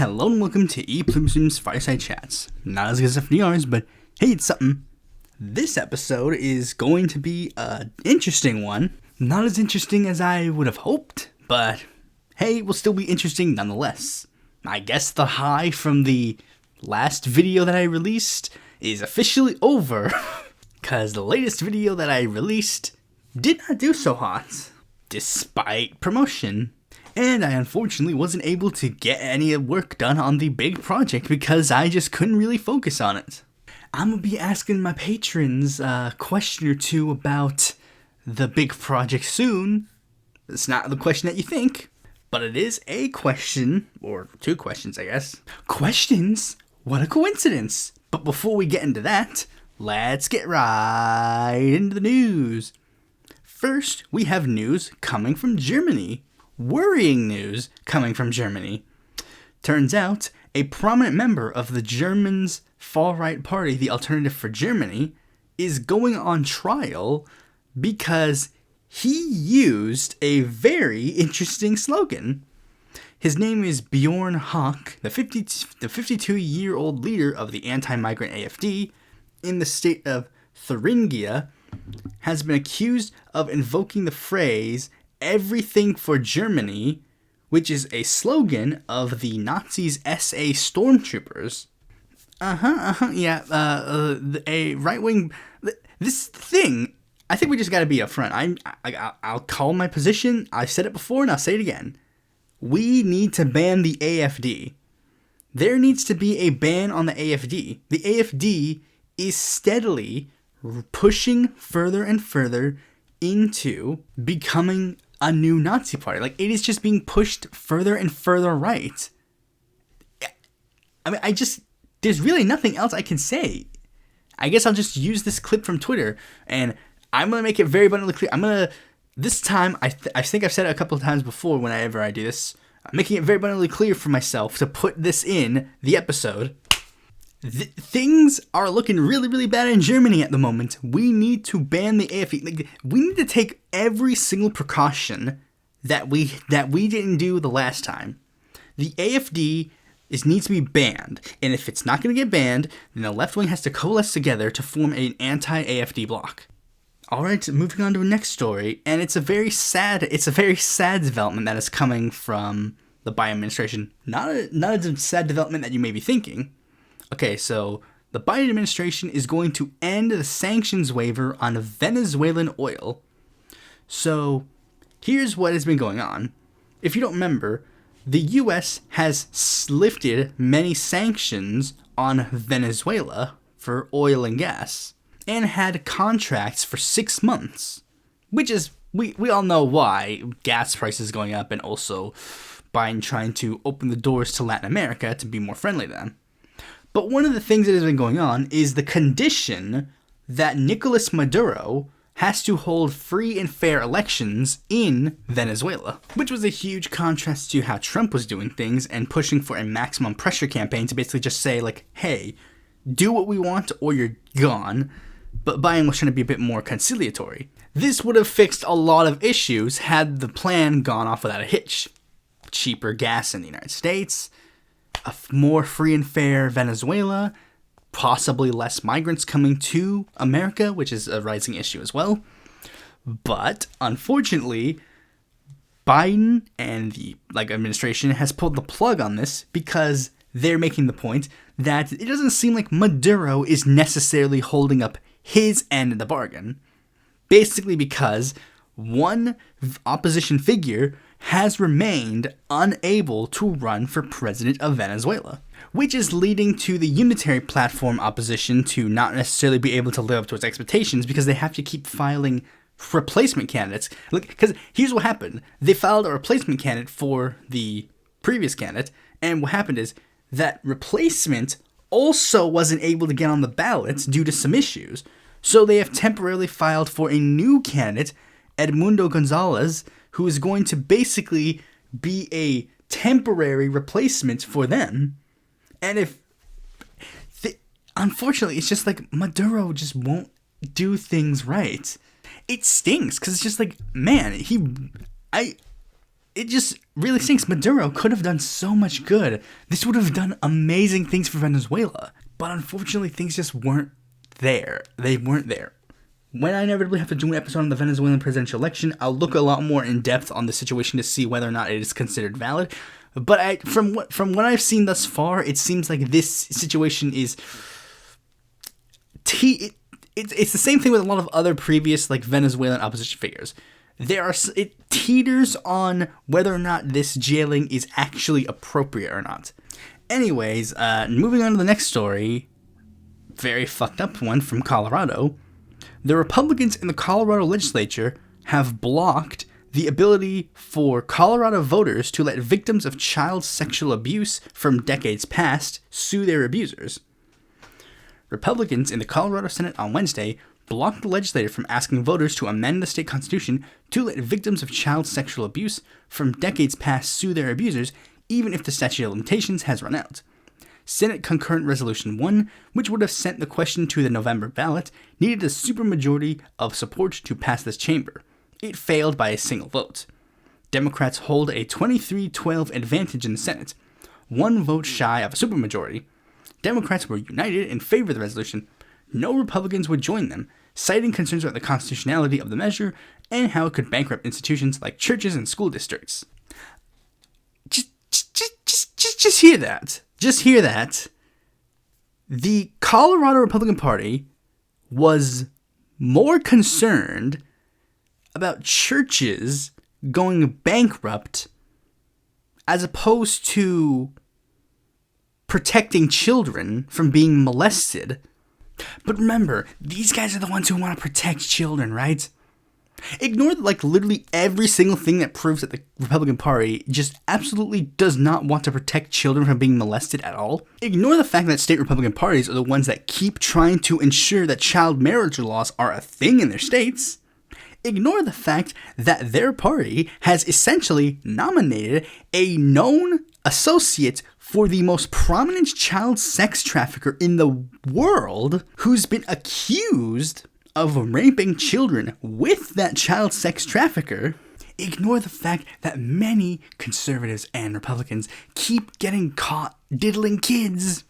Hello and welcome to Pluribus Unum's Fireside Chats. Not as good as FDR's, but hey, it's something. This episode is going to be an interesting one. Not as interesting as I would have hoped, but hey, it will still be interesting nonetheless. I guess the high from the last video that I released is officially over, because the latest video that I released did not do so hot, despite promotion. And I unfortunately wasn't able to get any work done on the big project because I just couldn't really focus on it. I'm going to be asking my patrons a question or two about the big project soon. It's not the question that you think, but it is a question, or two questions, I guess. Questions? What a coincidence! But before we get into that, let's get right into the news. First, we have news coming from Germany. Worrying news coming from Germany. Turns out, a prominent member of the Germans' far-right party, the Alternative for Germany, is going on trial because he used a very interesting slogan. His name is Bjorn Höcke, the 52-year-old leader of the anti-migrant AfD in the state of Thuringia, has been accused of invoking the phrase "Everything for Germany," which is a slogan of the Nazis' SA stormtroopers. A right-wing... This thing, I think we just gotta be upfront. I'll call my position. I said it before and I'll say it again. We need to ban the AfD. There needs to be a ban on the AfD. The AfD is steadily pushing further and further into becoming a new Nazi party. Like, it is just being pushed further and further right. I mean, there's really nothing else I can say. I guess I'll just use this clip from Twitter, and I'm going to make it very abundantly clear. This time, I think I've said it a couple of times before whenever I do this, I'm making it very abundantly clear for myself to put this in the episode. Things are looking really, really bad in Germany at the moment. We need to ban the AfD. We need to take every single precaution that we didn't do the last time. The AfD needs to be banned, and if it's not going to get banned, then the left wing has to coalesce together to form an anti-AfD bloc. All right, moving on to the next story, and it's a very sad development that is coming from the Biden administration. Not a sad development that you may be thinking. Okay, so the Biden administration is going to end the sanctions waiver on Venezuelan oil. So here's what has been going on. If you don't remember, the U.S. has lifted many sanctions on Venezuela for oil and gas and had contracts for 6 months, which is, we all know why. Gas prices going up, and also Biden trying to open the doors to Latin America to be more friendly to them. But one of the things that has been going on is the condition that Nicolas Maduro has to hold free and fair elections in Venezuela, which was a huge contrast to how Trump was doing things and pushing for a maximum pressure campaign to basically just say, like, hey, do what we want or you're gone. But Biden was trying to be a bit more conciliatory. This would have fixed a lot of issues had the plan gone off without a hitch. Cheaper gas in the United States, a more free and fair Venezuela, possibly less migrants coming to America, which is a rising issue as well. But unfortunately, Biden and the administration has pulled the plug on this because they're making the point that it doesn't seem like Maduro is necessarily holding up his end of the bargain. Basically because one opposition figure has remained unable to run for president of Venezuela, which is leading to the unitary platform opposition to not necessarily be able to live up to its expectations because they have to keep filing replacement candidates. Look, because here's what happened. They filed a replacement candidate for the previous candidate, and what happened is that replacement also wasn't able to get on the ballots due to some issues. So they have temporarily filed for a new candidate, Edmundo Gonzalez, who is going to basically be a temporary replacement for them. And unfortunately, it's just like Maduro just won't do things right. It stinks because it's just like, man, it just really stinks. Maduro could have done so much good. This would have done amazing things for Venezuela. But unfortunately, things just weren't there. They weren't there. When I inevitably have to do an episode on the Venezuelan presidential election, I'll look a lot more in depth on the situation to see whether or not it is considered valid. But from what I've seen thus far, it seems like this situation is... It's the same thing with a lot of other previous like Venezuelan opposition figures. It teeters on whether or not this jailing is actually appropriate or not. Anyways, moving on to the next story, very fucked up one from Colorado. The Republicans in the Colorado legislature have blocked the ability for Colorado voters to let victims of child sexual abuse from decades past sue their abusers. Republicans in the Colorado Senate on Wednesday blocked the legislature from asking voters to amend the state constitution to let victims of child sexual abuse from decades past sue their abusers, even if the statute of limitations has run out. Senate Concurrent Resolution 1, which would have sent the question to the November ballot, needed a supermajority of support to pass this chamber. It failed by a single vote. Democrats hold a 23-12 advantage in the Senate, one vote shy of a supermajority. Democrats were united in favor of the resolution. No Republicans would join them, citing concerns about the constitutionality of the measure and how it could bankrupt institutions like churches and school districts. Just hear that. Just hear that. The Colorado Republican Party was more concerned about churches going bankrupt as opposed to protecting children from being molested. But remember, these guys are the ones who want to protect children, right? Ignore literally every single thing that proves that the Republican Party just absolutely does not want to protect children from being molested at all. Ignore the fact that state Republican parties are the ones that keep trying to ensure that child marriage laws are a thing in their states. Ignore the fact that their party has essentially nominated a known associate for the most prominent child sex trafficker in the world who's been accused of raping children with that child sex trafficker. Ignore the fact that many conservatives and Republicans keep getting caught diddling kids.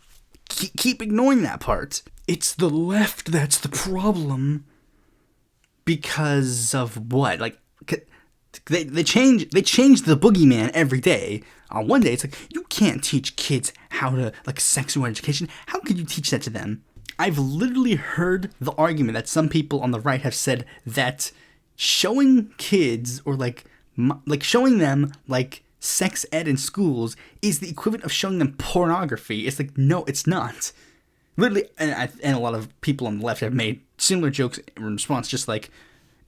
Keep ignoring that part. It's the left that's the problem. Because of what? They change the boogeyman every day. On one day, it's like, you can't teach kids how to, sexual education. How could you teach that to them? I've literally heard the argument that some people on the right have said that showing kids or showing them sex ed in schools is the equivalent of showing them pornography. It's like, no, it's not. Literally, and a lot of people on the left have made similar jokes in response, just like,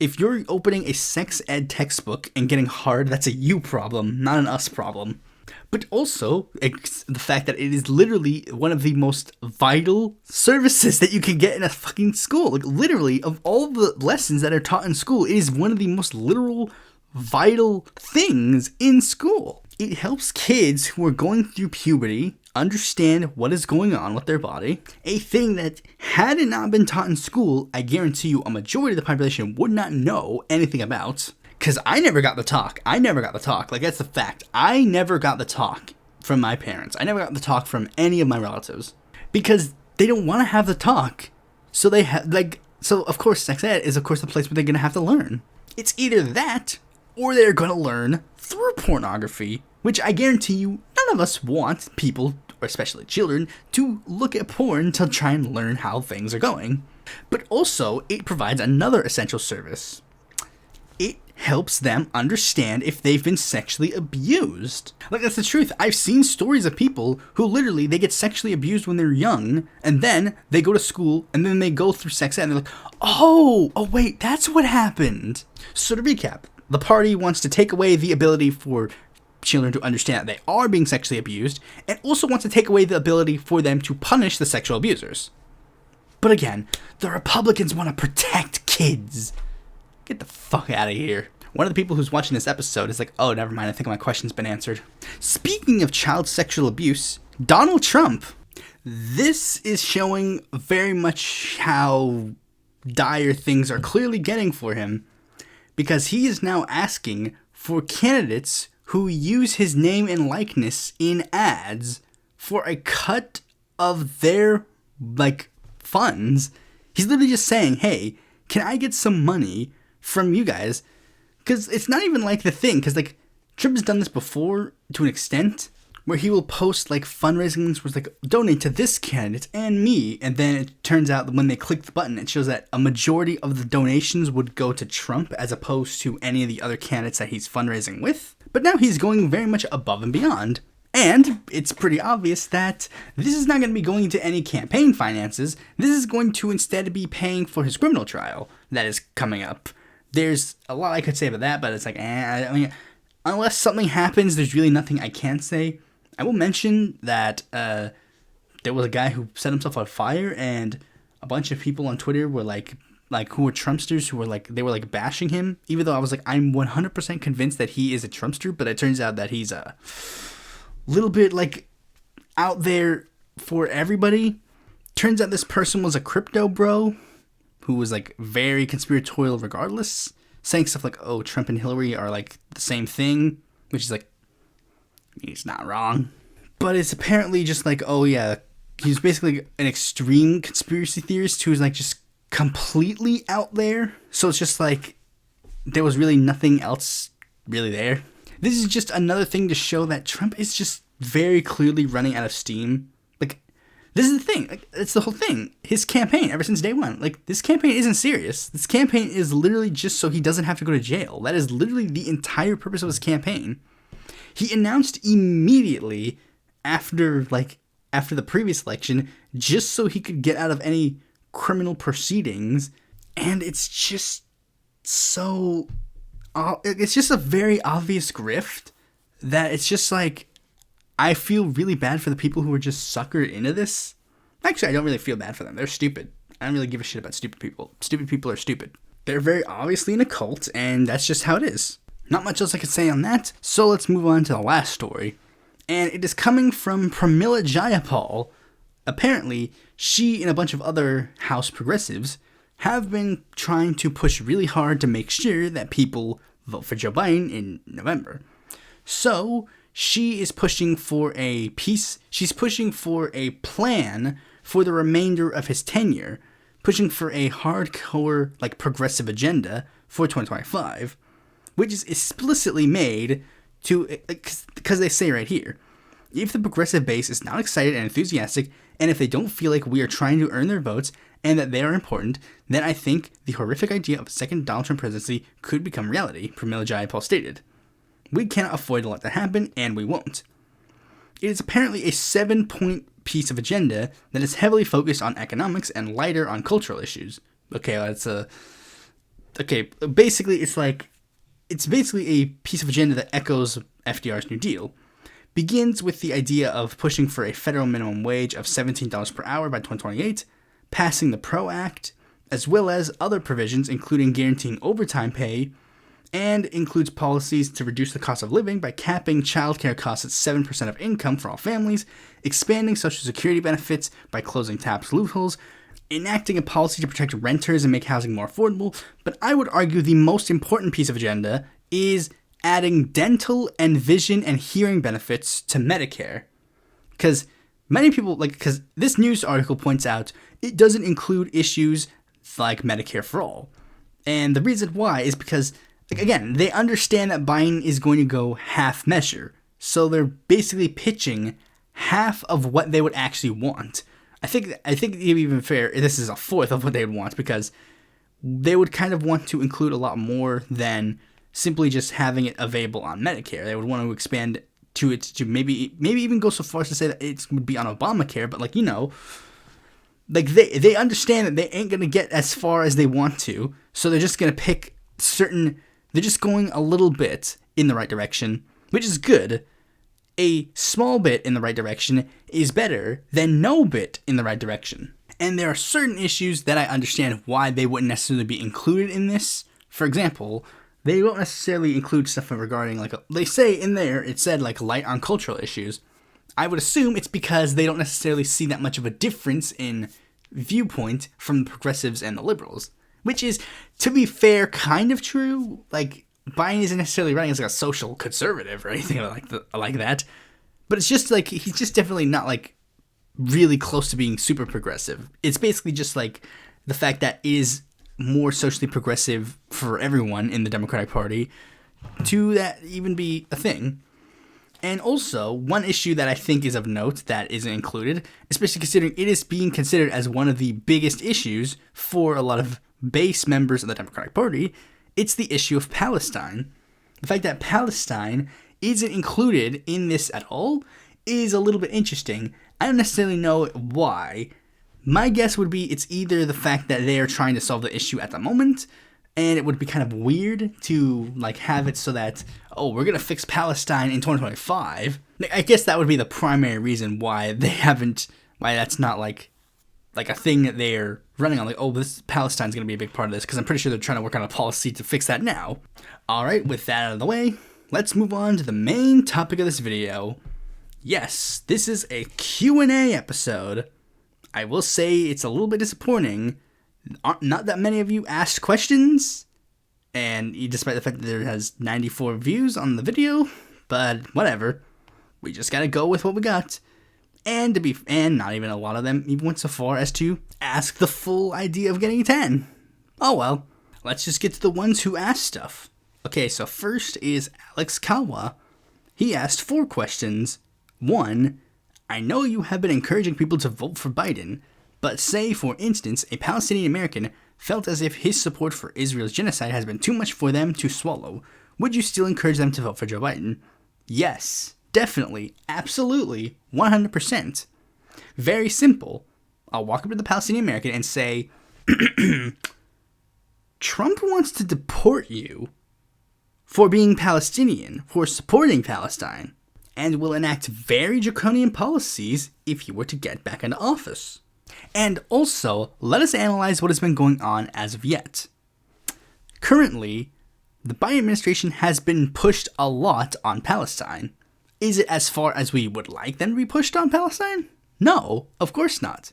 if you're opening a sex ed textbook and getting hard, that's a you problem, not an us problem. But also, the fact that it is literally one of the most vital services that you can get in a fucking school. Literally, of all the lessons that are taught in school, it is one of the most literal, vital things in school. It helps kids who are going through puberty understand what is going on with their body. A thing that, had it not been taught in school, I guarantee you a majority of the population would not know anything about. Because I never got the talk. That's the fact. I never got the talk from my parents. I never got the talk from any of my relatives. Because they don't want to have the talk. So so of course sex ed is of course the place where they're going to have to learn. It's either that, or they're going to learn through pornography. Which I guarantee you, none of us want people, or especially children, to look at porn to try and learn how things are going. But also, it provides another essential service. It helps them understand if they've been sexually abused. That's the truth. I've seen stories of people who literally, they get sexually abused when they're young, and then they go to school, and then they go through sex ed, and they're like, oh wait, that's what happened. So to recap, the party wants to take away the ability for children to understand that they are being sexually abused, and also wants to take away the ability for them to punish the sexual abusers. But again, the Republicans want to protect kids. Get the fuck out of here. One of the people who's watching this episode is like, oh, never mind, I think my question's been answered. Speaking of child sexual abuse, Donald Trump. This is showing very much how dire things are clearly getting for him, because he is now asking for candidates who use his name and likeness in ads for a cut of their, funds. He's literally just saying, hey, can I get some money from you guys? Because it's not even the thing, because, Trump has done this before to an extent, where he will post, fundraising links where it's donate to this candidate and me, and then it turns out that when they click the button, it shows that a majority of the donations would go to Trump as opposed to any of the other candidates that he's fundraising with. But now he's going very much above and beyond. And it's pretty obvious that this is not going to be going to any campaign finances. This is going to instead be paying for his criminal trial that is coming up. There's a lot I could say about that, but it's unless something happens, there's really nothing I can say. I will mention that there was a guy who set himself on fire, and a bunch of people on Twitter were who were Trumpsters, who were they were bashing him, even though I was I'm 100% convinced that he is a Trumpster, but it turns out that he's a little bit out there for everybody. Turns out this person was a crypto bro who was very conspiratorial regardless, saying stuff oh, Trump and Hillary are the same thing, which is he's not wrong. But it's apparently just oh yeah, he's basically an extreme conspiracy theorist who's just completely out there. So it's just there was really nothing else really there. This is just another thing to show that Trump is just very clearly running out of steam. This is the thing. It's the whole thing. His campaign, ever since day one, this campaign isn't serious. This campaign is literally just so he doesn't have to go to jail. That is literally the entire purpose of his campaign. He announced immediately after the previous election, just so he could get out of any criminal proceedings. And it's just so... it's just a very obvious grift that it's just I feel really bad for the people who are just suckered into this. Actually, I don't really feel bad for them. They're stupid. I don't really give a shit about stupid people. Stupid people are stupid. They're very obviously in a cult, and that's just how it is. Not much else I can say on that, so let's move on to the last story. And it is coming from Pramila Jayapal. Apparently, she and a bunch of other House progressives have been trying to push really hard to make sure that people vote for Joe Biden in November. So, she is pushing for she's pushing for a plan for the remainder of his tenure, pushing for a hardcore, progressive agenda for 2025, which is explicitly made to, because they say right here, if the progressive base is not excited and enthusiastic, and if they don't feel like we are trying to earn their votes and that they are important, then I think the horrific idea of a second Donald Trump presidency could become reality, Pramila Jayapal stated. We cannot afford to let that happen, and we won't. It is apparently a 7-point piece of agenda that is heavily focused on economics and lighter on cultural issues. Basically it's basically a piece of agenda that echoes FDR's New Deal. Begins with the idea of pushing for a federal minimum wage of $17 per hour by 2028, passing the PRO Act, as well as other provisions including guaranteeing overtime pay, and includes policies to reduce the cost of living by capping childcare costs at 7% of income for all families, expanding Social Security benefits by closing tax loopholes, enacting a policy to protect renters and make housing more affordable. But I would argue the most important piece of agenda is adding dental and vision and hearing benefits to Medicare. Because many people, because this news article points out, it doesn't include issues like Medicare for all. And the reason why is because, again, they understand that Biden is going to go half measure. So they're basically pitching half of what they would actually want. I think even fair, this is a fourth of what they would want, because they would kind of want to include a lot more than simply just having it available on Medicare. They would want to expand to maybe even go so far as to say that it would be on Obamacare, but they understand that they ain't going to get as far as they want to, so they're just going to pick they're just going a little bit in the right direction, which is good. A small bit in the right direction is better than no bit in the right direction. And there are certain issues that I understand why they wouldn't necessarily be included in this. For example, they won't necessarily include stuff regarding, they say in there, it said, light on cultural issues. I would assume it's because they don't necessarily see that much of a difference in viewpoint from the progressives and the liberals. Which is, to be fair, kind of true. Biden isn't necessarily running as like a social conservative or anything like that, but it's just like he's just definitely not like really close to being super progressive. It's basically just like the fact that it is more socially progressive for everyone in the Democratic Party to that even be a thing. And also, one issue that I think is of note that isn't included, especially considering it is being considered as one of the biggest issues for a lot of base members of the Democratic Party, it's the issue of Palestine. The fact that Palestine isn't included in this at all is a little bit interesting. I don't necessarily know why. My guess would be it's either the fact that they are trying to solve the issue at the moment, and it would be kind of weird to like have it so that, oh, we're going to fix Palestine in 2025. I guess that would be the primary reason why that's not like a thing that they're running on. Like, oh, this Palestine's going to be a big part of this, because I'm pretty sure they're trying to work on a policy to fix that now. All right, with that out of the way, let's move on to the main topic of this video. Yes, this is a Q&A episode. I will say it's a little bit disappointing. Not that many of you asked questions, and despite the fact that there has 94 views on the video, but whatever. We just gotta go with what we got. And not even a lot of them even went so far as to ask the full idea of getting 10. Oh well, let's just get to the ones who asked stuff. Okay, so first is Alex Kawa. He asked 4 questions. 1, I know you have been encouraging people to vote for Biden, but say, for instance, a Palestinian American felt as if his support for Israel's genocide has been too much for them to swallow. Would you still encourage them to vote for Joe Biden? Yes, definitely, absolutely, 100%. Very simple. I'll walk up to the Palestinian American and say, Trump wants to deport you for being Palestinian, for supporting Palestine, and will enact very draconian policies if he were to get back into office. And also, let us analyze what has been going on as of yet. Currently, the Biden administration has been pushed a lot on Palestine. Is it as far as we would like them to be pushed on Palestine? No, of course not.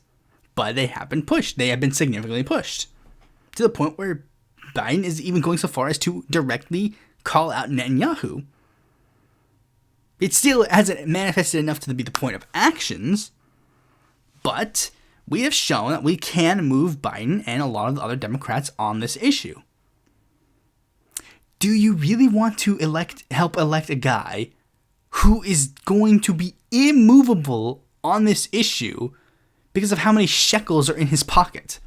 But they have been pushed. They have been significantly pushed. To the point where Biden is even going so far as to directly call out Netanyahu. It still hasn't manifested enough to be the point of actions, but we have shown that we can move Biden and a lot of the other Democrats on this issue. Do you really want to help elect a guy who is going to be immovable on this issue because of how many shekels are in his pocket?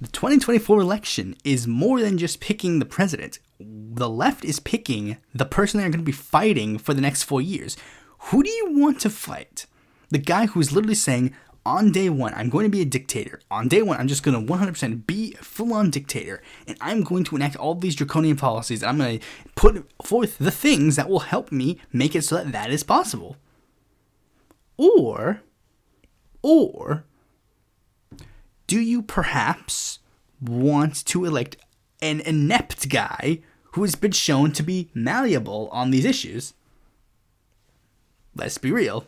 The 2024 election is more than just picking the president. The left is picking the person they're going to be fighting for the next 4 years. Who do you want to fight? The guy who's literally saying, on day one, I'm going to be a dictator. On day one, I'm just going to 100% be a full-on dictator. And I'm going to enact all these draconian policies. And I'm going to put forth the things that will help me make it so that that is possible. Or do you perhaps want to elect an inept guy who has been shown to be malleable on these issues? Let's be real.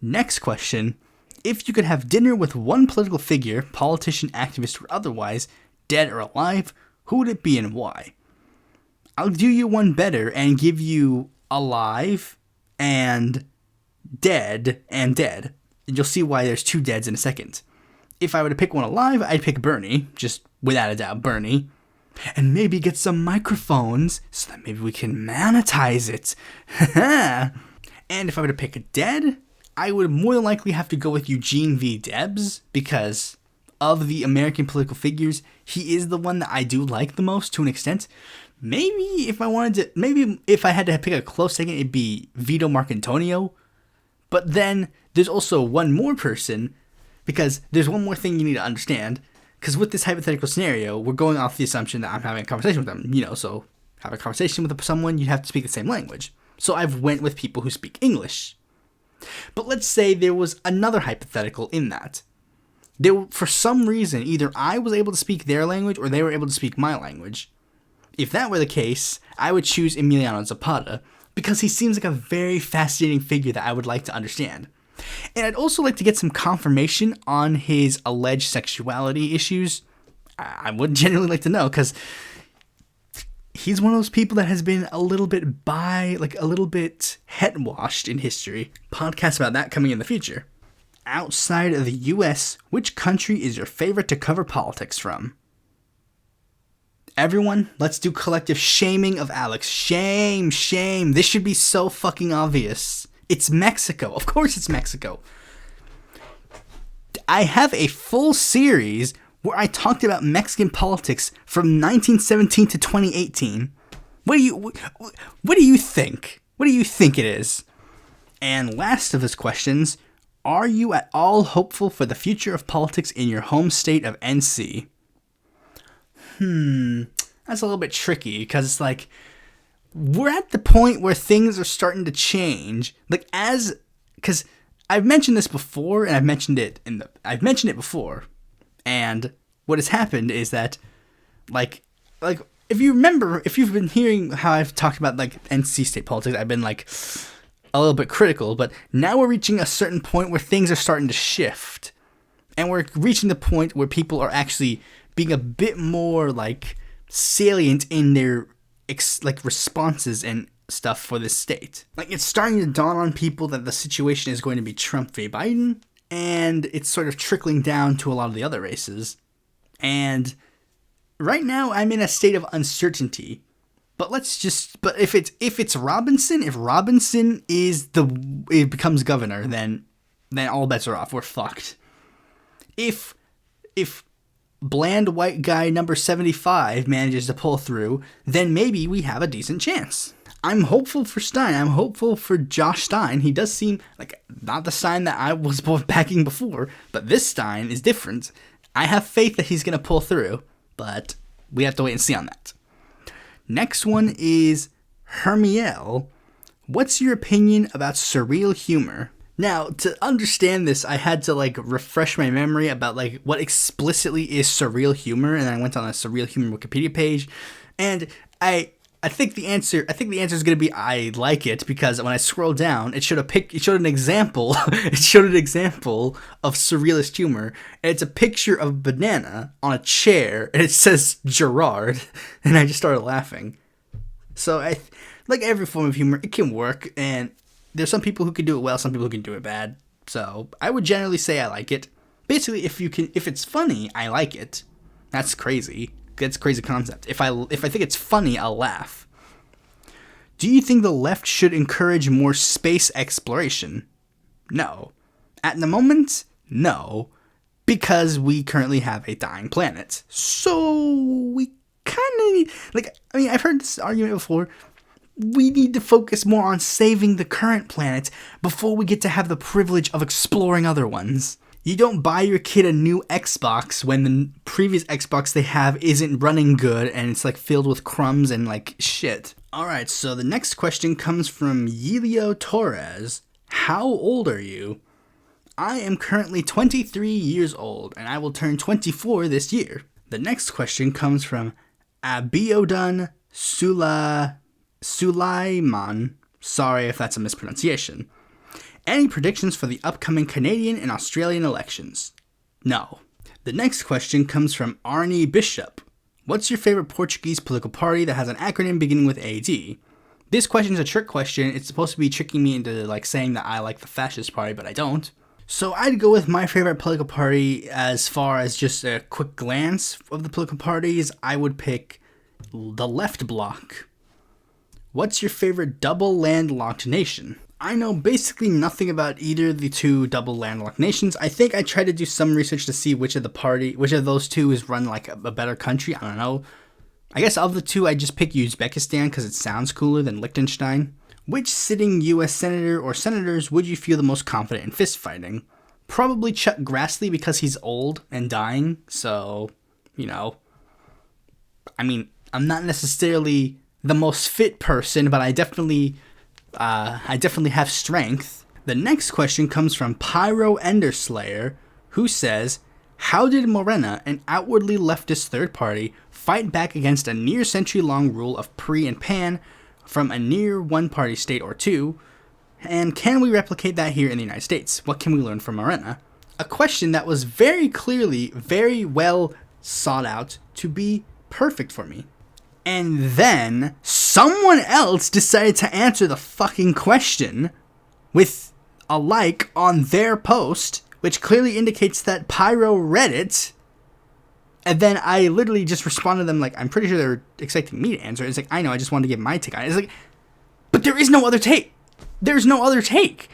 Next question. If you could have dinner with one political figure, politician, activist, or otherwise, dead or alive, who would it be and why? I'll do you one better and give you alive and dead and dead. And you'll see why there's 2 deads in a second. If I were to pick one alive, I'd pick Bernie, just without a doubt, Bernie. And maybe get some microphones so that maybe we can monetize it. And if I were to pick a dead, I would more than likely have to go with Eugene V. Debs, because of the American political figures, he is the one that I do like the most to an extent. Maybe if I had to pick a close second, it'd be Vito Marcantonio. But then there's also one more person, because there's one more thing you need to understand. Because with this hypothetical scenario, we're going off the assumption that I'm having a conversation with them. So have a conversation with someone, you have to speak the same language. So I've went with people who speak English. But let's say there was another hypothetical in that. For some reason, either I was able to speak their language or they were able to speak my language. If that were the case, I would choose Emiliano Zapata, because he seems like a very fascinating figure that I would like to understand. And I'd also like to get some confirmation on his alleged sexuality issues. I would genuinely like to know, because he's one of those people that has been a little bit head washed in history. Podcast about that coming in the future. Outside of the US, which country is your favorite to cover politics from? Everyone, let's do collective shaming of Alex. Shame. This should be so fucking obvious. It's Mexico. Of course it's Mexico. I have a full series where I talked about Mexican politics from 1917 to 2018. What do you think? What do you think it is? And last of his questions, are you at all hopeful for the future of politics in your home state of NC? That's a little bit tricky because it's like we're at the point where things are starting to change. Because I've mentioned this before, and I've mentioned it before, and what has happened is that, like if you remember, if you've been hearing how I've talked about like NC state politics, I've been like a little bit critical, but now we're reaching a certain point where things are starting to shift, and we're reaching the point where people are actually being a bit more like salient in their responses and stuff for this state. Like, it's starting to dawn on people that the situation is going to be Trump v. Biden, and it's sort of trickling down to a lot of the other races. And right now I'm in a state of uncertainty. But if it's Robinson, if Robinson becomes governor, then all bets are off. We're fucked. If bland white guy number 75 manages to pull through, then maybe we have a decent chance. I'm hopeful for Stein. I'm hopeful for Josh Stein. He does seem like not the Stein that I was backing before, but this Stein is different. I have faith that he's going to pull through, but we have to wait and see on that. Next one is Hermiel. What's your opinion about surreal humor? Now, to understand this, I had to refresh my memory about what explicitly is surreal humor, and I went on a surreal humor Wikipedia page, and I think the answer is going to be I like it, because when I scroll down, it showed an example. It showed an example of surrealist humor, and it's a picture of a banana on a chair, and it says Gerard, and I just started laughing. So like every form of humor, it can work, and there's some people who can do it well, some people who can do it bad. So I would generally say I like it. Basically, if it's funny, I like it. That's crazy. That's a crazy concept. If I think it's funny, I'll laugh. Do you think the left should encourage more space exploration? No. At the moment, no. Because we currently have a dying planet. So we kind of I've heard this argument before. We need to focus more on saving the current planet before we get to have the privilege of exploring other ones. You don't buy your kid a new Xbox when the previous Xbox they have isn't running good and it's filled with crumbs and shit. Alright, so the next question comes from Yelio Torres. How old are you? I am currently 23 years old and I will turn 24 this year. The next question comes from Abiodun Sulaiman. Sorry if that's a mispronunciation. Any predictions for the upcoming Canadian and Australian elections? No. The next question comes from Arnie Bishop. What's your favorite Portuguese political party that has an acronym beginning with AD? This question is a trick question. It's supposed to be tricking me into saying that I like the fascist party, but I don't. So I'd go with my favorite political party. As far as just a quick glance of the political parties, I would pick the Left Bloc. What's your favorite double landlocked nation? I know basically nothing about either of the two double landlocked nations. I think I tried to do some research to see which of those two is run like a better country. I don't know. I guess of the two, I just pick Uzbekistan because it sounds cooler than Liechtenstein. Which sitting U.S. senator or senators would you feel the most confident in fist fighting? Probably Chuck Grassley because he's old and dying. So, I'm not necessarily the most fit person, but I definitely have strength. The next question comes from Pyro Enderslayer, who says, how did Morena, an outwardly leftist third party, fight back against a near century-long rule of pre and pan from a near one-party state or two? And can we replicate that here in the United States? What can we learn from Morena? A question that was very clearly, very well sought out to be perfect for me. And then someone else decided to answer the fucking question with a like on their post, which clearly indicates that Pyro read it. And then I literally just responded to them like, I'm pretty sure they were expecting me to answer. It's like, I know, I just wanted to give my take on it. It's like, but there is no other take. There's no other take.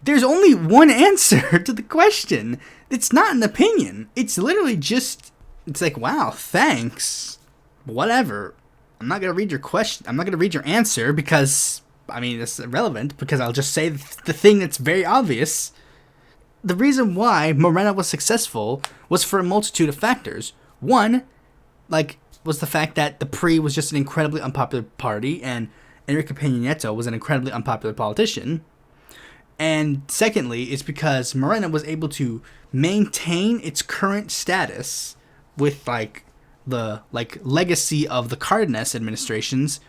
There's only one answer to the question. It's not an opinion. It's literally just, it's like, wow, thanks. Whatever. I'm not going to read your question. I'm not going to read your answer because, I mean, it's irrelevant because I'll just say the thing that's very obvious. The reason why Morena was successful was for a multitude of factors. One, was the fact that the PRI was just an incredibly unpopular party and Enrique Peña Nieto was an incredibly unpopular politician. And secondly, it's because Morena was able to maintain its current status with, the legacy of the Cardenas administrations,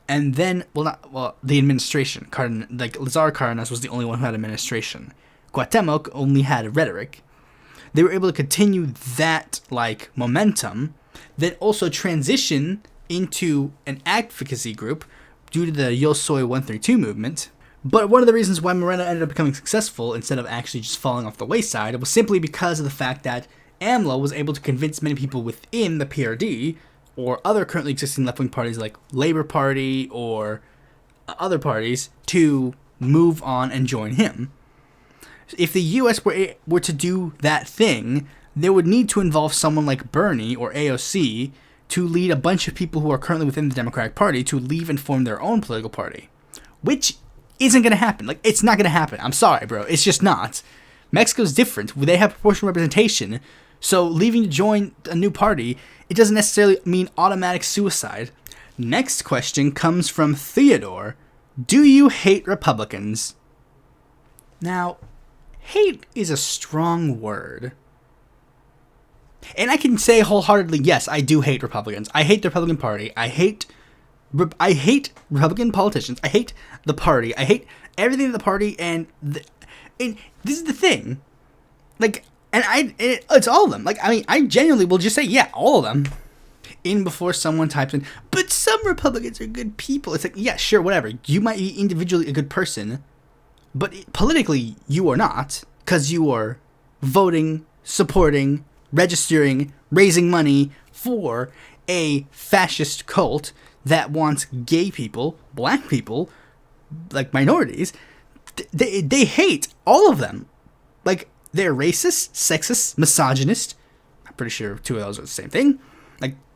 and then the administration. Lazar Cardenas was the only one who had administration. Cuauhtemoc only had rhetoric. They were able to continue that momentum, then also transition into an advocacy group due to the Yo Soy 132 movement. But one of the reasons why Morena ended up becoming successful instead of actually just falling off the wayside was simply because of the fact that AMLO was able to convince many people within the PRD or other currently existing left-wing parties like Labour Party or other parties to move on and join him. If the U.S. were to do that thing, they would need to involve someone like Bernie or AOC to lead a bunch of people who are currently within the Democratic Party to leave and form their own political party, which isn't going to happen. It's not going to happen. I'm sorry, bro. It's just not. Mexico's different. They have proportional representation. So leaving to join a new party, it doesn't necessarily mean automatic suicide. Next question comes from Theodore. Do you hate Republicans? Now, hate is a strong word. And I can say wholeheartedly, yes, I do hate Republicans. I hate the Republican Party. I hate Republican politicians. I hate the party. I hate everything in the party. And this is the thing. It's all of them. I genuinely will just say, yeah, all of them. In before someone types in, but some Republicans are good people. It's like, yeah, sure, whatever. You might be individually a good person, but politically you are not, because you are voting, supporting, registering, raising money for a fascist cult that wants gay people, black people, minorities. They hate all of them. They're racist, sexist, misogynist. I'm pretty sure two of those are the same thing.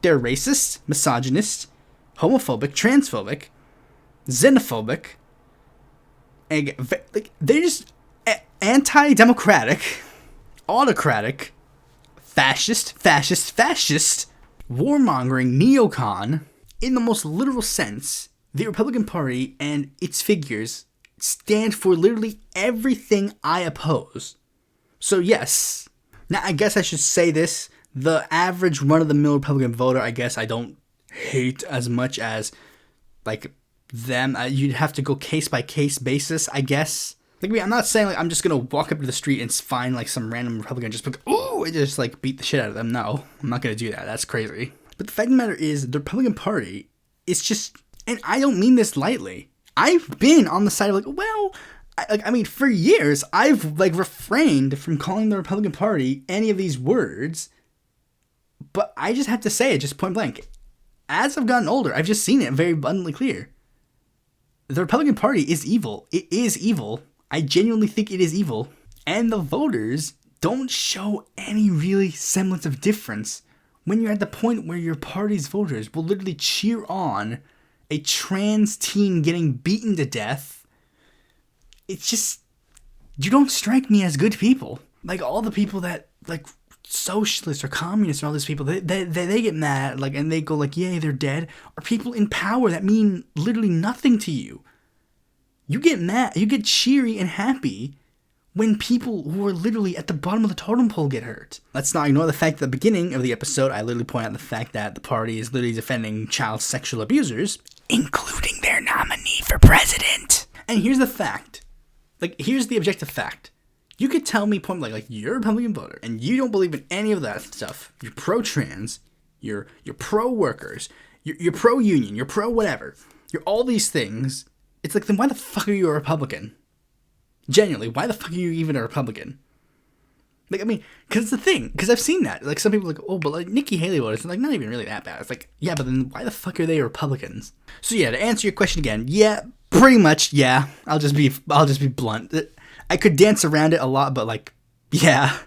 They're racist, misogynist, homophobic, transphobic, xenophobic. They're just anti-democratic, autocratic, fascist, warmongering neocon. In the most literal sense, the Republican Party and its figures stand for literally everything I oppose. So yes, now I guess I should say this, the average run-of-the-mill Republican voter, I guess I don't hate as much as, them. You'd have to go case-by-case basis, I guess. I'm not saying, I'm just gonna walk up to the street and find, some random Republican and just ooh, and just, beat the shit out of them. No, I'm not gonna do that. That's crazy. But the fact of the matter is, the Republican Party is just, and I don't mean this lightly, I've been on the side of, for years, I've, refrained from calling the Republican Party any of these words, but I just have to say it, just point blank. As I've gotten older, I've just seen it very abundantly clear. The Republican Party is evil. It is evil. I genuinely think it is evil. And the voters don't show any really semblance of difference when you're at the point where your party's voters will literally cheer on a trans teen getting beaten to death. It's just, you don't strike me as good people. All the people that, socialists or communists or all these people, they get mad, and they go, yay, they're dead, are people in power that mean literally nothing to you. You get mad, you get cheery and happy when people who are literally at the bottom of the totem pole get hurt. Let's not ignore the fact that at the beginning of the episode, I literally point out the fact that the party is literally defending child sexual abusers, including their nominee for president. And here's the fact. Here's the objective fact. You could tell me point blank, you're a Republican voter, and you don't believe in any of that stuff. You're pro-trans. you're pro-workers, you're pro-union, you're pro-whatever. You're all these things. It's like, then why the fuck are you a Republican? Genuinely, why the fuck are you even a Republican? Like, I mean, because it's the thing. Because I've seen that. Like, some people are like, oh, but like Nikki Haley was. It's like, not even really that bad. It's like, yeah, but then why the fuck are they Republicans? So yeah, to answer your question again, yeah, pretty much, yeah. I'll just be blunt. I could dance around it a lot, but like, yeah.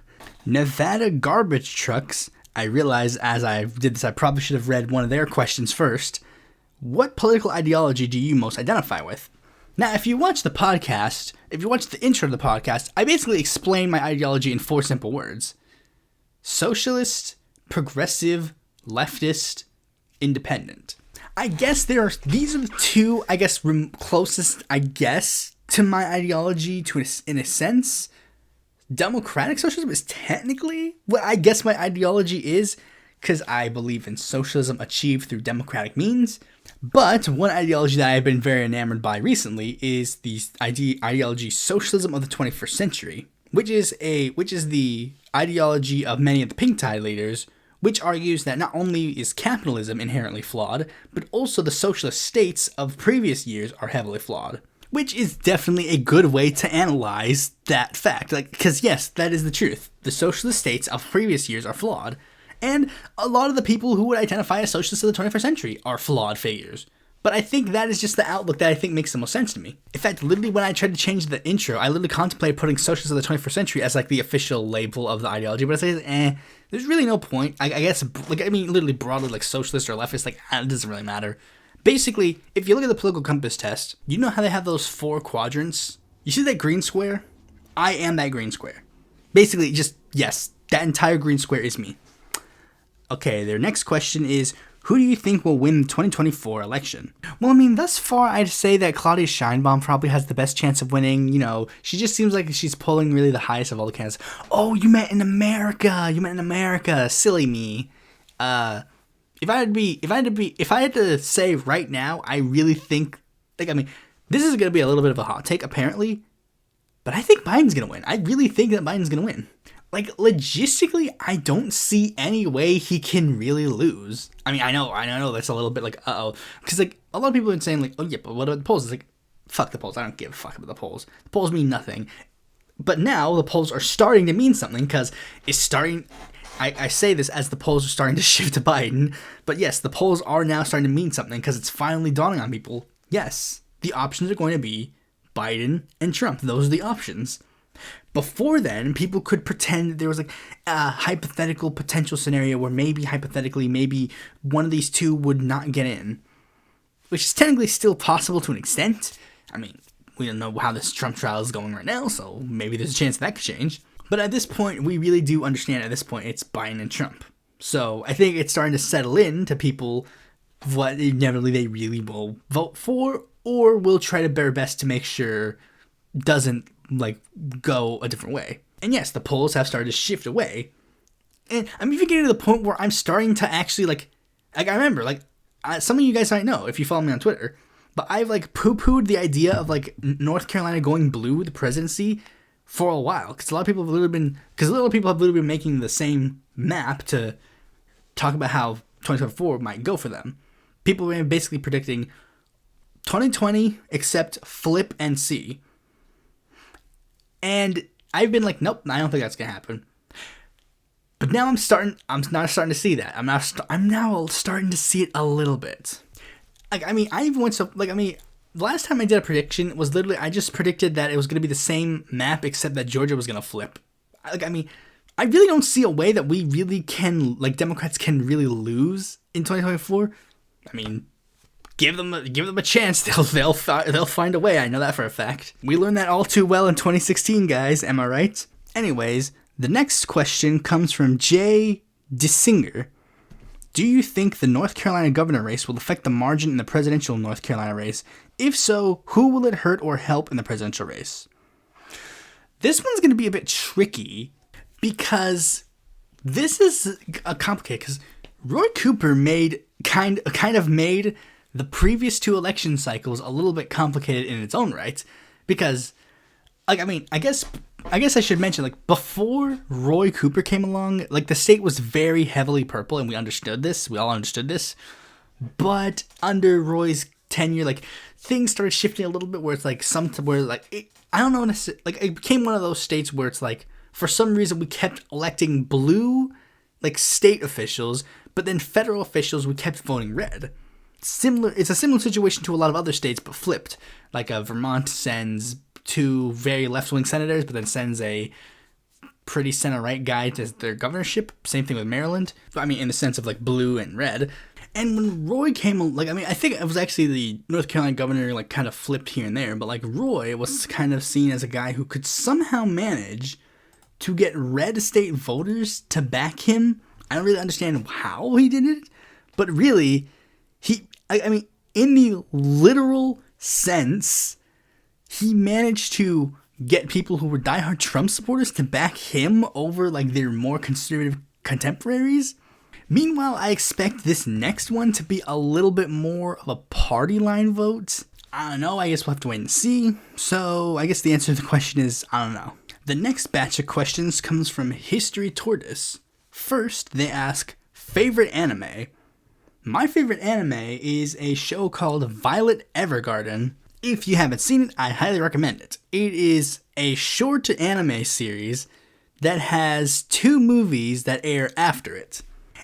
Nevada garbage trucks. I realize as I did this, I probably should have read one of their questions first. What political ideology do you most identify with? Now, if you watch the podcast, if you watch the intro to the podcast, I basically explain my ideology in 4 simple words. Socialist, progressive, leftist, independent. I guess these are the 2, I guess, closest, I guess, to my ideology in a sense. Democratic socialism is technically what I guess my ideology is, because I believe in socialism achieved through democratic means. But one ideology that I've been very enamored by recently is the ideology socialism of the 21st century, which is the ideology of many of the pink tide leaders, which argues that not only is capitalism inherently flawed, but also the socialist states of previous years are heavily flawed. Which is definitely a good way to analyze that fact. Like, because yes, that is the truth. The socialist states of previous years are flawed. And a lot of the people who would identify as socialists of the 21st century are flawed figures. But I think that is just the outlook that I think makes the most sense to me. In fact, literally when I tried to change the intro, I literally contemplated putting socialists of the 21st century as like the official label of the ideology. But I say, there's really no point. I guess, like, I mean, literally broadly, like socialist or leftist, like, it doesn't really matter. Basically, if you look at the political compass test, you know how they have those 4 quadrants? You see that green square? I am that green square. Basically, just, yes, that entire green square is me. Okay, their next question is, who do you think will win the 2024 election? Well, I mean, thus far, I'd say that Claudia Sheinbaum probably has the best chance of winning. You know, she just seems like she's polling really the highest of all the candidates. Oh, you meant in America. Silly me. If I had to say right now, I really think, like, I mean, this is going to be a little bit of a hot take, apparently, but I think Biden's going to win. I really think that Biden's going to win. Like, logistically, I don't see any way he can really lose. I mean, I know that's a little bit like, uh-oh. Because, like, a lot of people have been saying, like, oh, yeah, but what about the polls? It's like, fuck the polls. I don't give a fuck about the polls. The polls mean nothing. But now the polls are starting to mean something because it's starting... I say this as the polls are starting to shift to Biden. But yes, the polls are now starting to mean something because it's finally dawning on people. Yes, the options are going to be Biden and Trump. Those are the options. Before then, people could pretend there was like a hypothetical potential scenario where maybe one of these 2 would not get in, which is technically still possible to an extent. I mean, we don't know how this Trump trial is going right now, so maybe there's a chance that could change. But at this point, we really do understand at this point it's Biden and Trump. So I think it's starting to settle in to people what inevitably they really will vote for or will try to bear best to make sure doesn't like go a different way. And yes, the polls have started to shift away. And I'm even getting to the point where I'm starting to actually like I remember like some of you guys might know if you follow me on Twitter, but I've like poo-pooed the idea of like North Carolina going blue, the presidency, for a while. Because a lot of people have literally been making the same map to talk about how 2024 might go for them. People have been basically predicting 2020 except flip and see. And I've been like, nope, I don't think that's gonna happen. But now I'm now starting to see that. I'm now starting to see it a little bit. Like, I mean, I even went so like, I mean, the last time I did a prediction was literally I just predicted that it was gonna be the same map except that Georgia was gonna flip. Like, I mean, I really don't see a way that we really can, like, Democrats can really lose in 2024. I mean, give them a chance. They'll find a way. I know that for a fact. We learned that all too well in 2016, guys. Am I right? Anyways, the next question comes from Jay DeSinger. Do you think the North Carolina governor race will affect the margin in the presidential North Carolina race? If so, who will it hurt or help in the presidential race? This one's going to be a bit tricky because this is complicated because Roy Cooper kind of made the previous 2 election cycles a little bit complicated in its own right because, like, I mean, I guess I guess I should mention, like, before Roy Cooper came along, like, the state was very heavily purple, and we understood this. We all understood this. But under Roy's tenure, like, things started shifting a little bit where it's, like, I don't know, like, it became one of those states where it's, like, for some reason we kept electing blue, like, state officials, but then federal officials we kept voting red. It's a similar situation to a lot of other states, but flipped. Like, Vermont sends 2 very left-wing senators, but then sends a pretty center-right guy to their governorship. Same thing with Maryland. I mean, in the sense of, like, blue and red. And when Roy came, like, I mean, I think it was actually the North Carolina governor, like, kind of flipped here and there, but, like, Roy was kind of seen as a guy who could somehow manage to get red state voters to back him. I don't really understand how he did it, but really, I mean, in the literal sense, he managed to get people who were diehard Trump supporters to back him over, like, their more conservative contemporaries. Meanwhile, I expect this next one to be a little bit more of a party line vote. I don't know, I guess we'll have to wait and see. So, I guess the answer to the question is, I don't know. The next batch of questions comes from History Tortoise. First, they ask, favorite anime? My favorite anime is a show called Violet Evergarden. If you haven't seen it, I highly recommend it. It is a short anime series that has 2 movies that air after it.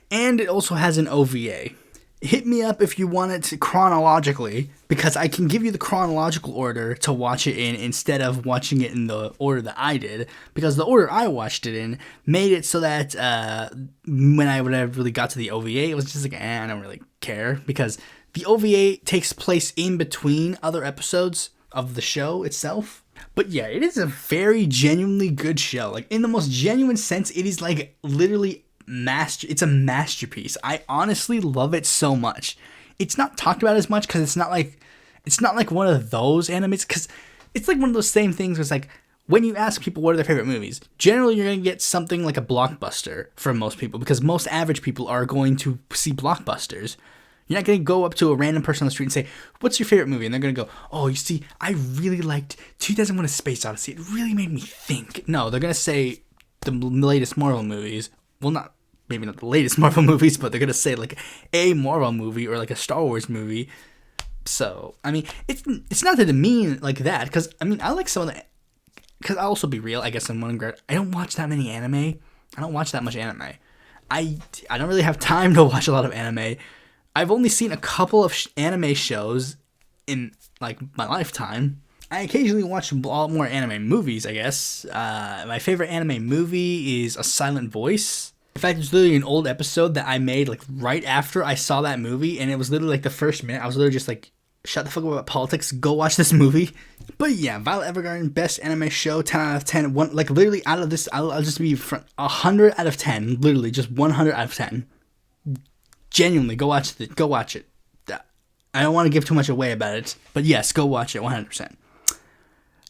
And it also has an OVA. Hit me up if you want it chronologically, because I can give you the chronological order to watch it in instead of watching it in the order that I did, because the order I watched it in made it so that when I really got to the OVA, it was just like, I don't really care, because the OVA takes place in between other episodes of the show itself. But yeah, it is a very genuinely good show. Like, in the most genuine sense, it is, like, literally it's a masterpiece. I honestly love it so much. It's not talked about as much because it's not like one of those animes, because it's like one of those same things where it's like, when you ask people what are their favorite movies, generally you're going to get something like a blockbuster from most people, because most average people are going to see blockbusters. You're not going to go up to a random person on the street and say, what's your favorite movie? And they're going to go, oh, you see, I really liked 2001: A Space Odyssey. It really made me think. No, they're going to say the latest Marvel movies. Well, maybe not the latest Marvel movies, but they're going to say, like, a Marvel movie or, like, a Star Wars movie. So, I mean, it's not to demean like that, because, I mean, I like some of the, because I'll also be real, I guess I'm one grad, I don't watch that many anime. I don't watch that much anime. I don't really have time to watch a lot of anime. I've only seen a couple of anime shows in, like, my lifetime. I occasionally watch a lot more anime movies, I guess. My favorite anime movie is A Silent Voice. In fact, it's literally an old episode that I made, like, right after I saw that movie, and it was literally, like, the first minute. I was literally just like, shut the fuck up about politics, go watch this movie. But yeah, Violet Evergarden, best anime show, 10 out of 10. Like, literally, out of this, I'll just be 100 out of 10. Literally, just 100 out of 10. Genuinely, go watch it. I don't want to give too much away about it, but yes, go watch it, 100%.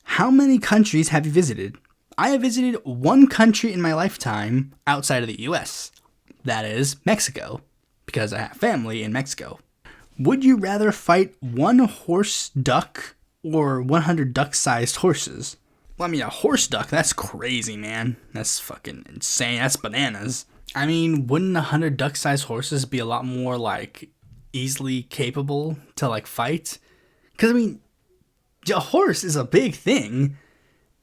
How many countries have you visited? I have visited 1 country in my lifetime outside of the US. That is Mexico, because I have family in Mexico. Would you rather fight 1 horse duck or 100 duck-sized horses? Well, I mean, a horse duck, that's crazy, man. That's fucking insane. That's bananas. I mean, wouldn't 100 duck-sized horses be a lot more, like, easily capable to, like, fight? Because, I mean, a horse is a big thing.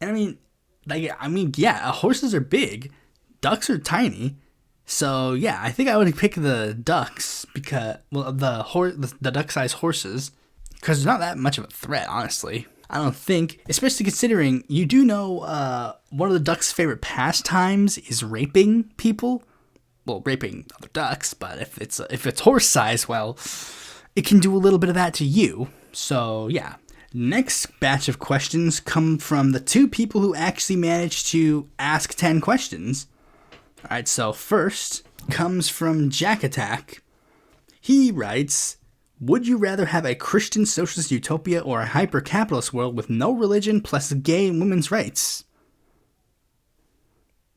And, yeah, horses are big. Ducks are tiny. So, yeah, I think I would pick the ducks because, well, the duck-sized horses, because they're not that much of a threat, honestly. I don't think, especially considering you do know one of the duck's favorite pastimes is raping people. Well, raping other ducks, but if it's horse size, well, it can do a little bit of that to you. So, yeah. Next batch of questions come from the 2 people who actually managed to ask 10 questions. Alright, so first comes from Jack Attack. He writes, would you rather have a Christian socialist utopia or a hyper-capitalist world with no religion plus gay and women's rights?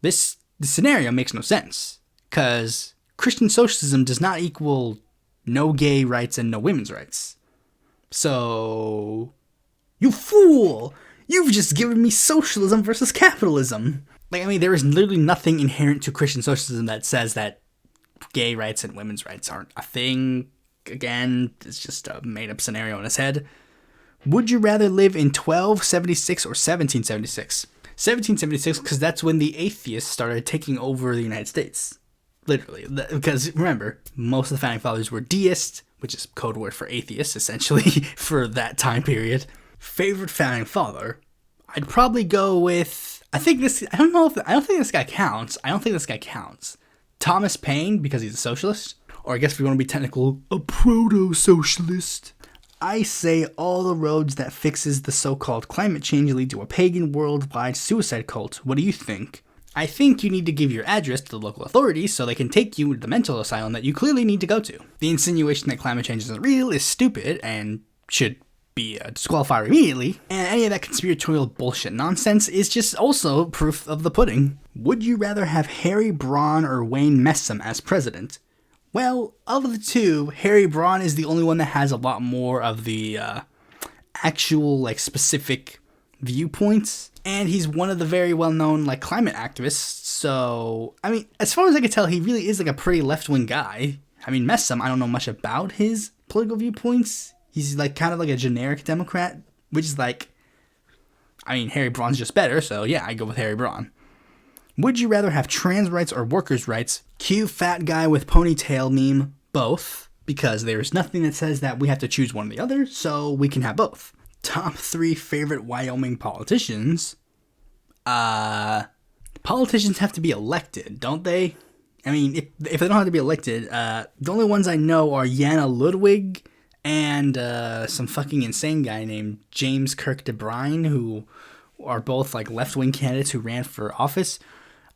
This scenario makes no sense, because Christian socialism does not equal no gay rights and no women's rights. So, you fool! You've just given me socialism versus capitalism. Like, I mean, there is literally nothing inherent to Christian socialism that says that gay rights and women's rights aren't a thing. Again, it's just a made-up scenario in his head. Would you rather live in 1276 or 1776? 1776, because that's when the atheists started taking over the United States. Literally. Because, remember, most of the Founding Fathers were deists, which is code word for atheists, essentially, for that time period. Favorite Founding Father? I'd probably go with... I don't think this guy counts. Thomas Paine, because he's a socialist. Or I guess if we want to be technical, a proto-socialist. I say all the roads that fixes the so-called climate change lead to a pagan worldwide suicide cult. What do you think? I think you need to give your address to the local authorities so they can take you to the mental asylum that you clearly need to go to. The insinuation that climate change isn't real is stupid and should be disqualified immediately. And any of that conspiratorial bullshit nonsense is just also proof of the pudding. Would you rather have Harry Braun or Wayne Messam as president? Well, of the two, Harry Braun is the only one that has a lot more of the actual, like, specific viewpoints. And he's one of the very well-known, like, climate activists. So, I mean, as far as I can tell, he really is, like, a pretty left-wing guy. I mean, Messam, I don't know much about his political viewpoints. He's, like, kind of like a generic Democrat, which is, like, I mean, Harry Braun's just better, so yeah, I go with Harry Braun. Would you rather have trans rights or workers' rights? Cue fat guy with ponytail meme. Both. Because there's nothing that says that we have to choose one or the other, so we can have both. Top 3 favorite Wyoming politicians. Politicians have to be elected, don't they? I mean, if they don't have to be elected, the only ones I know are Yana Ludwig and some fucking insane guy named James Kirk DeBrine, who are both like left-wing candidates who ran for office.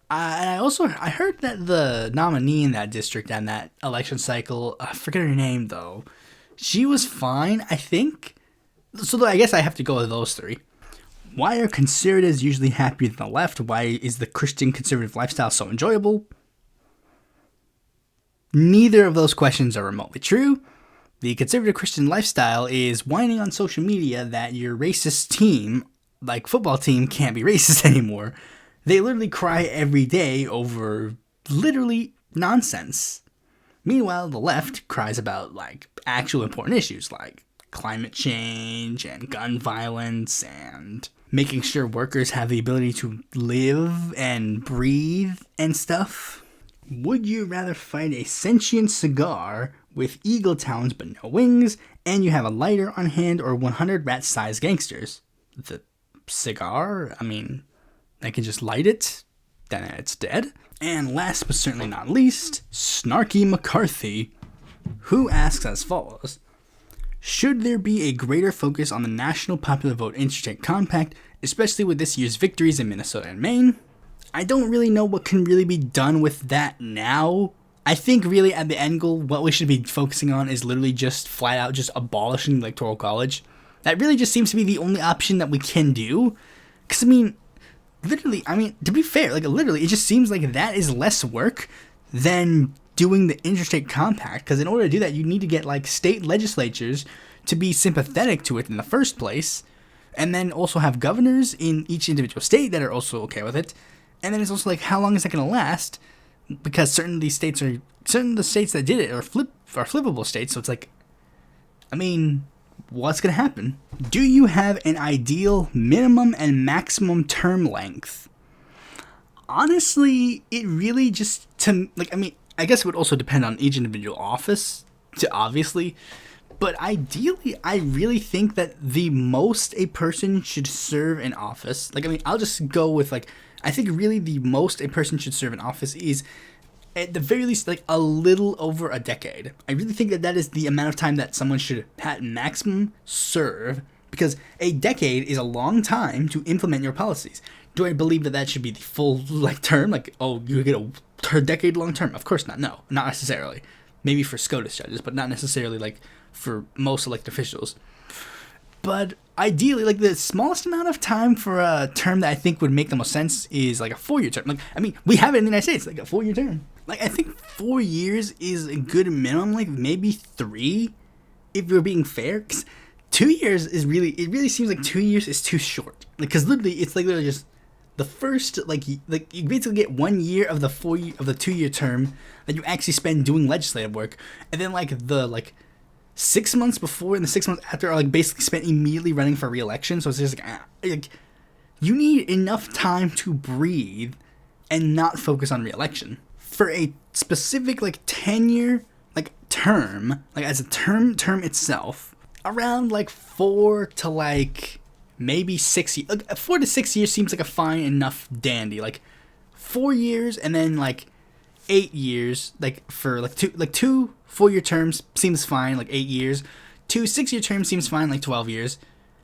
And I heard that the nominee in that district and that election cycle, I forget her name though, she was fine, I think. So I guess I have to go with those 3. Why are conservatives usually happier than the left? Why is the Christian conservative lifestyle so enjoyable? Neither of those questions are remotely true. The conservative Christian lifestyle is whining on social media that your racist team, like football team, can't be racist anymore. They literally cry every day over literally nonsense. Meanwhile, the left cries about like actual important issues like climate change and gun violence and making sure workers have the ability to live and breathe and stuff. Would you rather fight a sentient cigar with eagle talons but no wings, and you have a lighter on hand, or 100 rat-sized gangsters? The cigar? I mean, I can just light it, then it's dead. And last but certainly not least, Snarky McCarthy, who asks as follows. Should there be a greater focus on the National Popular Vote Interstate Compact, especially with this year's victories in Minnesota and Maine? I don't really know what can really be done with that now. I think really at the end goal, what we should be focusing on is literally just flat out just abolishing the Electoral College. That really just seems to be the only option that we can do. Because, to be fair, it just seems like that is less work than doing the interstate compact. Because in order to do that, you need to get, state legislatures to be sympathetic to it in the first place. And then also have governors in each individual state that are also okay with it. And then it's also how long is that going to last? Because certain of the states that did it are flippable states. So it's what's going to happen? Do you have an ideal minimum and maximum term length? Honestly, it really just, I guess it would also depend on each individual office, obviously. But ideally, I really think that the most a person should serve in office, I'll just go with, I think really the most a person should serve in office is, at the very least, a little over a decade. I really think that is the amount of time that someone should, at maximum, serve, because a decade is a long time to implement your policies. Do I believe that should be the full, term? You get a decade-long term? Of course not. No, not necessarily. Maybe for SCOTUS judges, but not necessarily, for most elected officials. But ideally, the smallest amount of time for a term that I think would make the most sense is, a 4-year term. We have it in the United States, a 4-year term. I think 4 years is a good minimum, maybe 3, if you're being fair. 'Cause 2 years is really, it really seems like 2 years is too short. Because literally, it's like literally just the first, like you basically get 1 year of the 2 year term that you actually spend doing legislative work, and then like the 6 months before and the 6 months after are like basically spent immediately running for re-election. So it's just like you need enough time to breathe and not focus on re-election for a specific like tenure, like term, like as a term itself, around like 4 to like maybe 6 years. 4 to 6 years seems like a fine enough dandy. Like 4 years and then like 8 years, like for like two 4-year terms seems fine. Like 8 years, 2 6-year terms seems fine. Like 12 years.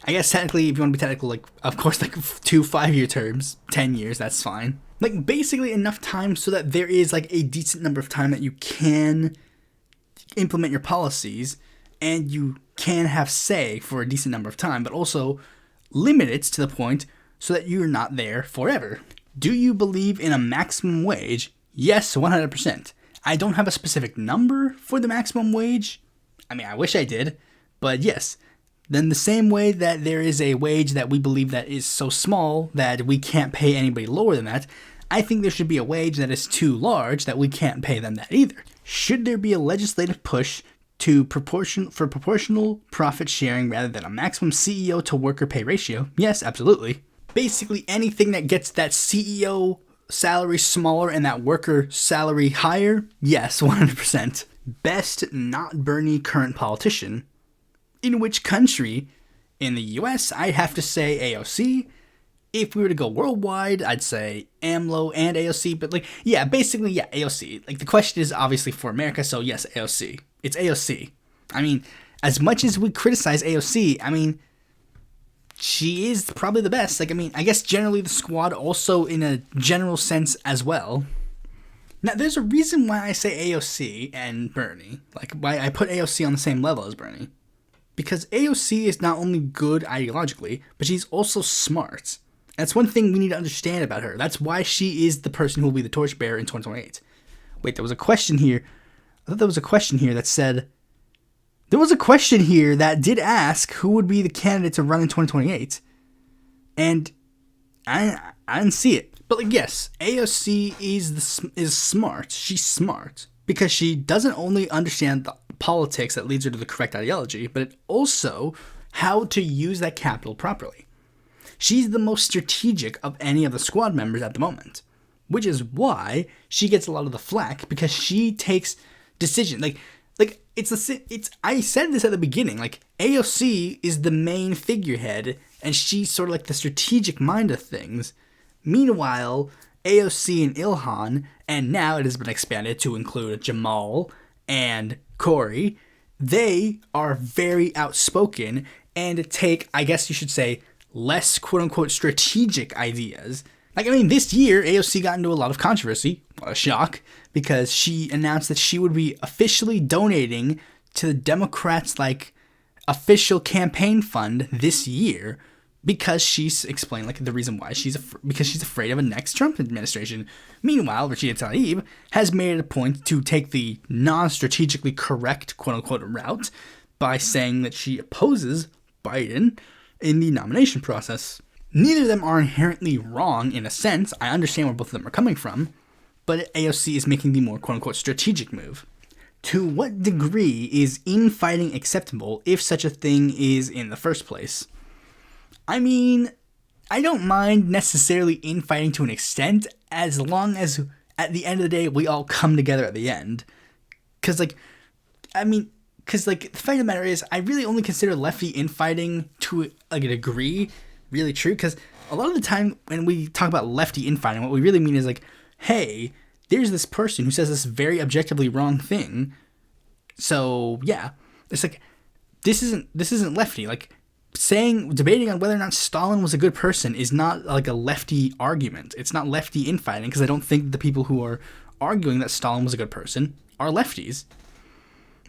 I guess technically, if you want to be technical, like of course, like 2 5-year terms, 10 years, that's fine. Like basically enough time so that there is like a decent number of time that you can implement your policies and you can have say for a decent number of time, but also limit it to the point so that you're not there forever. Do you believe in a maximum wage? Yes, 100%. I don't have a specific number for the maximum wage. I mean, I wish I did, but yes. Then the same way that there is a wage that we believe that is so small that we can't pay anybody lower than that, I think there should be a wage that is too large that we can't pay them that either. Should there be a legislative push to proportional profit sharing rather than a maximum CEO to worker pay ratio? Yes, absolutely. Basically anything that gets that CEO salary smaller and that worker salary higher? Yes, 100%. Best not Bernie current politician. In which country? In the US, I'd have to say AOC. If we were to go worldwide, I'd say AMLO and AOC. But like, yeah, basically, yeah, AOC. Like the question is obviously for America, so yes, AOC. It's AOC. I mean, as much as we criticize AOC, I mean, she is probably the best. Like, I mean, I guess generally the squad also in a general sense as well. Now, there's a reason why I say AOC and Bernie. Like, why I put AOC on the same level as Bernie. Because AOC is not only good ideologically, but she's also smart. That's one thing we need to understand about her. That's why she is the person who will be the torchbearer in 2028. Wait, there was a question here. I thought there was a question here that said... There was a question here that did ask who would be the candidate to run in 2028. And I didn't see it. But like, yes, AOC is smart. She's smart. Because she doesn't only understand the politics that leads her to the correct ideology, but also how to use that capital properly. She's the most strategic of any of the squad members at the moment, which is why she gets a lot of the flack, because she takes decisions. Like I said this at the beginning, like AOC is the main figurehead and she's sort of like the strategic mind of things. Meanwhile, AOC and Ilhan, and now it has been expanded to include Jamal and Corey, they are very outspoken and take, I guess you should say, less quote-unquote strategic ideas. Like, I mean, this year, AOC got into a lot of controversy, a shock, because she announced that she would be officially donating to the Democrats' like official campaign fund this year, because she's explained like the reason why because she's afraid of a next Trump administration. Meanwhile, Rashida Tlaib has made it a point to take the non-strategically correct quote-unquote route by saying that she opposes Biden in the nomination process. Neither of them are inherently wrong in a sense. I understand where both of them are coming from, but AOC is making the more quote-unquote strategic move. To what degree is infighting acceptable if such a thing is in the first place? I mean, I don't mind necessarily infighting to an extent, as long as at the end of the day we all come together at the end. Because the fact of the matter is, I really only consider lefty infighting to like a degree really true, because a lot of the time when we talk about lefty infighting, what we really mean is like, hey, there's this person who says this very objectively wrong thing, so yeah, it's like this isn't lefty. Like debating on whether or not Stalin was a good person is not like a lefty argument. It's not lefty infighting, because I don't think the people who are arguing that Stalin was a good person are lefties.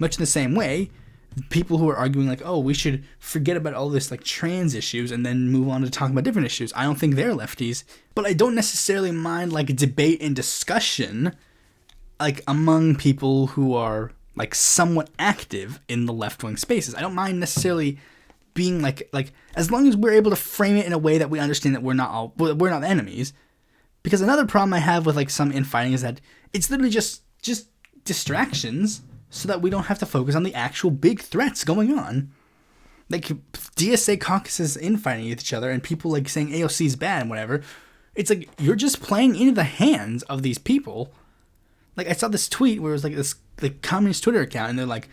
Much in the same way, people who are arguing like, oh, we should forget about all this like trans issues and then move on to talking about different issues, I don't think they're lefties. But I don't necessarily mind like debate and discussion like among people who are like somewhat active in the left-wing spaces. I don't mind necessarily being like as long as we're able to frame it in a way that we understand that we're not the enemies. Because another problem I have with like some infighting is that it's literally just distractions so that we don't have to focus on the actual big threats going on. Like DSA caucuses infighting with each other and people like saying AOC is bad and whatever. It's like you're just playing into the hands of these people. Like I saw this tweet where it was like this like communist Twitter account and they're like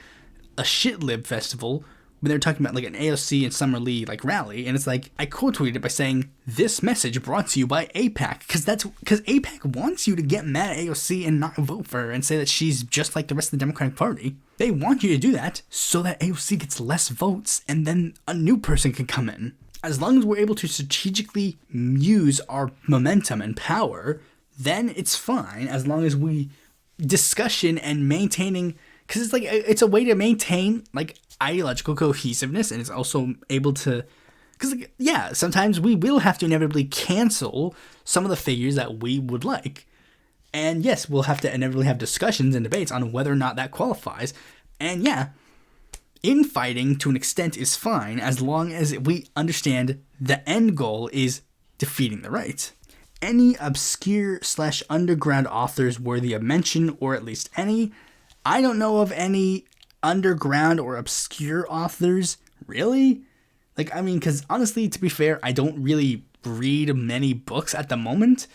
a shit lib festival when they're talking about like an AOC and Summer Lee like rally, and it's like I quote tweeted it by saying this message brought to you by AIPAC because AIPAC wants you to get mad at AOC and not vote for her and say that she's just like the rest of the Democratic Party. They want you to do that so that AOC gets less votes and then a new person can come in. As long as we're able to strategically use our momentum and power, then it's fine as long as we discussion and maintaining, because it's like it's a way to maintain like ideological cohesiveness, and it's also able to, because like, yeah, sometimes we will have to inevitably cancel some of the figures that we would like, and yes, we'll have to inevitably have discussions and debates on whether or not that qualifies, and yeah, infighting to an extent is fine as long as we understand the end goal is defeating the right. Any obscure/underground authors worthy of mention, or at least any? I don't know of any underground or obscure authors, really? Like, I mean, because honestly, to be fair, I don't really read many books at the moment.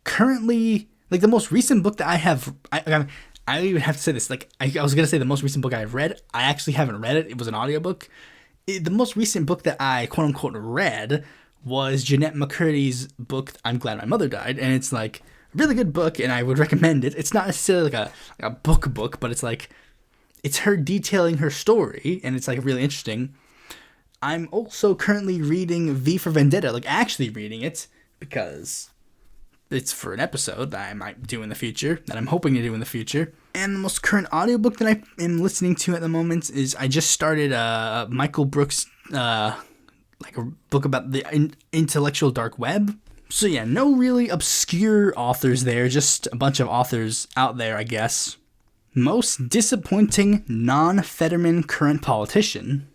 Currently, like, the most recent book that I have, I even have to say this, like, I was going to say the most recent book I've read, I actually haven't read it, it was an audiobook. The most recent book that I, quote-unquote, read was Jeanette McCurdy's book, I'm Glad My Mother Died, and it's, like, a really good book, and I would recommend it. It's not necessarily, like, a book, but it's, like, it's her detailing her story, and it's, like, really interesting. I'm also currently reading V for Vendetta, like, actually reading it, because it's for an episode that I might do in the future, that I'm hoping to do in the future. And the most current audiobook that I am listening to at the moment is, I just started Michael Brooks' like a book about the intellectual dark web. So yeah, no really obscure authors there, just a bunch of authors out there, I guess. Most disappointing non-Fetterman current politician.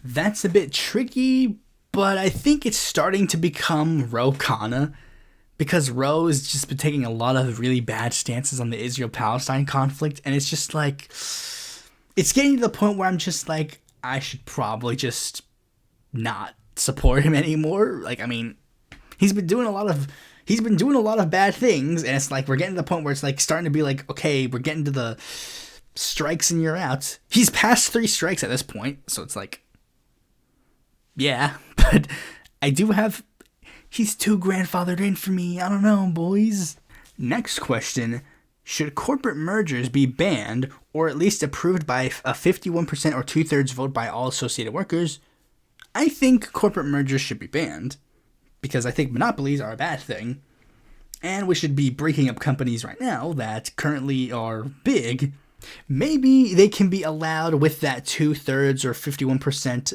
That's a bit tricky, but I think it's starting to become Ro Khanna, because Ro has just been taking a lot of really bad stances on the Israel-Palestine conflict, and it's just like, it's getting to the point where I'm just like, I should probably just not support him anymore. Like, I mean, he's been doing a lot of bad things, and it's like we're getting to the point where it's like starting to be like, okay, we're getting to the strikes and you're out. He's past 3 strikes at this point, so it's like, yeah, but he's too grandfathered in for me. I don't know, boys. Next question. Should corporate mergers be banned, or at least approved by a 51% or 2/3 vote by all associated workers? I think corporate mergers should be banned, because I think monopolies are a bad thing, and we should be breaking up companies right now that currently are big. Maybe they can be allowed with that 2/3 or 51%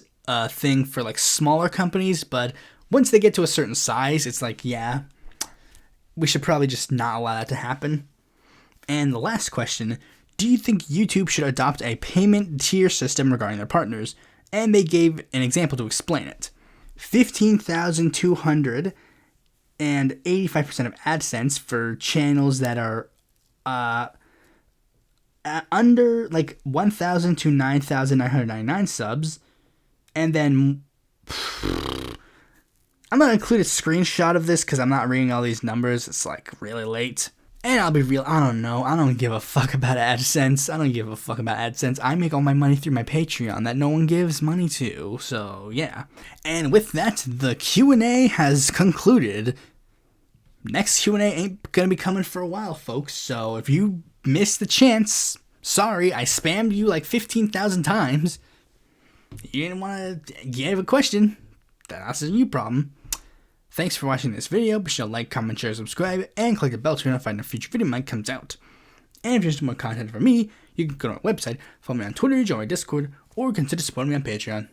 thing for like smaller companies, but once they get to a certain size, it's like, yeah, we should probably just not allow that to happen. And the last question, do you think YouTube should adopt a payment tier system regarding their partners? And they gave an example to explain it. 15,200 and 85% of AdSense for channels that are under like 1,000 to 9,999 subs. And then I'm going to include a screenshot of this because I'm not reading all these numbers. It's like really late. And I'll be real, I don't know. I don't give a fuck about AdSense. I make all my money through my Patreon that no one gives money to. So, yeah. And with that, the Q&A has concluded. Next Q&A ain't going to be coming for a while, folks. So, if you missed the chance, sorry, I spammed you like 15,000 times. You didn't want to give a question. That's a you problem. Thanks for watching this video. Be sure to like, comment, share, subscribe, and click the bell to be notified when a future video might comes out. And if you're interested in more content from me, you can go to my website, follow me on Twitter, join my Discord, or consider supporting me on Patreon.